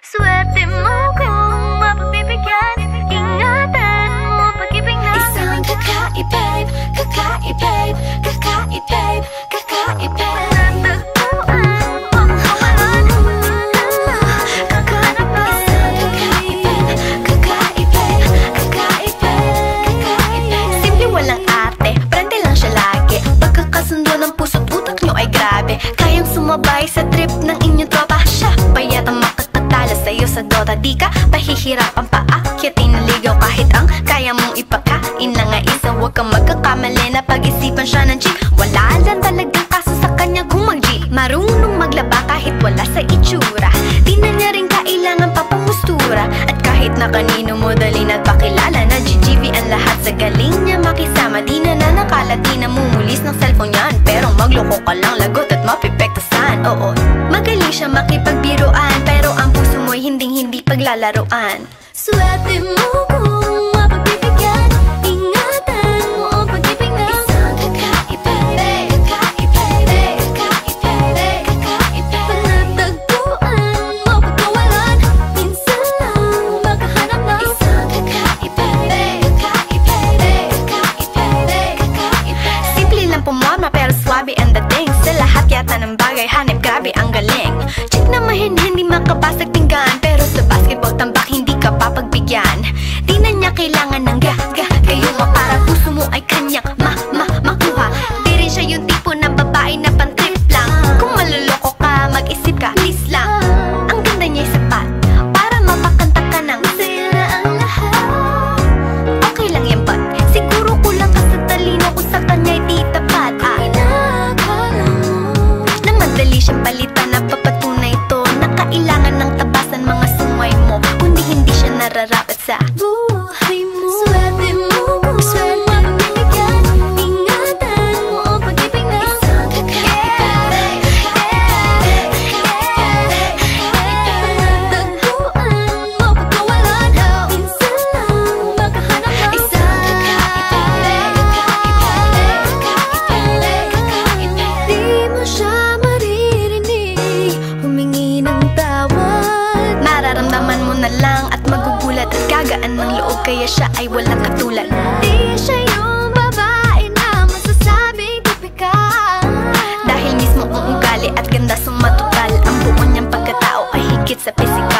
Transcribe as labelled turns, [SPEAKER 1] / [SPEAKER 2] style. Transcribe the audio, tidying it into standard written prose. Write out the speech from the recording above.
[SPEAKER 1] Swerte mo kung mapagbibigyan, ingatan mo pag-ibig na
[SPEAKER 2] isang kakaibig, kakaibig, kakaibig, kakaibig.
[SPEAKER 3] Kayang sumabay sa trip ng inyong tropa. Siya payat ang makatala sa'yo sa Dota. Di ka pahihirapan pa akyatin ng ligaw. Kahit ang kaya mong ipakain na nga isa. Huwag kang magkakamali na pag-isipan siya ng cheat. Wala lang talagang kaso sa kanya kung mag-G. Marunong maglaba kahit wala sa itsura. Di na niya rin kailangan pa pamustura. At kahit na kanino mo dali nagpakilala na GGV ang lahat sa galing niya makisama. Di na nakala, di na mumulis ng cellphone yan. Pero magloko ka lang, lagot at mapipektasan. Oo, magaling siya makipagbiruan, pero ang puso mo'y hinding-hindi paglalaroan.
[SPEAKER 2] Swerte mo kung mapagbibigyan, ingatan mo ang pag-ibig na isang kakaibig, kakaibig, kakaibig, kakaibig.
[SPEAKER 1] Panatagpuan mo pagkawalan, minsan lang makahanap ng
[SPEAKER 2] isang kakaibig, kakaibig, kakaibig, kakaibig.
[SPEAKER 3] Simple lang pumorma pero swabe ang dating. Sa lahat yata ng bagay hanip, grabe ang galing. Chick na mahin, hindi makabasag tinggan, pero sa basketball tambak hindi ka papagbigyan. Di na niya kailangan ng gayuma para puso mo ay kanyang makuha. Di rin siya yung tipo ng babae na pantrip lang. Kung maluloko ka, mag-isip ka, please lang. Ang ganda niya'y sapat para mapakanta ka ng sa'yo na ang lahat. Okay lang yan ba't siguro kulang ka sa talino kung sa kanya'y di tapat. Na madali siyang palitan na papatunay ito na kailangan ng tabasan mga sungay mo. Kundi hindi siya nararapat sa
[SPEAKER 2] buhay mo. Swerte mo kung mapagbibigyan, ingatan mo ang pag-ibig na isang kakaibig, kakaibig, kakaibig.
[SPEAKER 1] Panatagpuan mo pagkawalan, minsan lang makahanap ng
[SPEAKER 2] Isang kakaibig, kakaibig, kakaibig.
[SPEAKER 1] di mo siya maririnig, humingi ng tawad.
[SPEAKER 3] Mararamdaman mo na lang at magugulat at gagaan ng loob, kaya siya ay walang katulad.
[SPEAKER 1] Di siya yung babae na masasabing tipikal,
[SPEAKER 3] Dahil mismo ang ugali at ganda sumatotal, ang buo niyang pagkatao ay higit sa pisikal.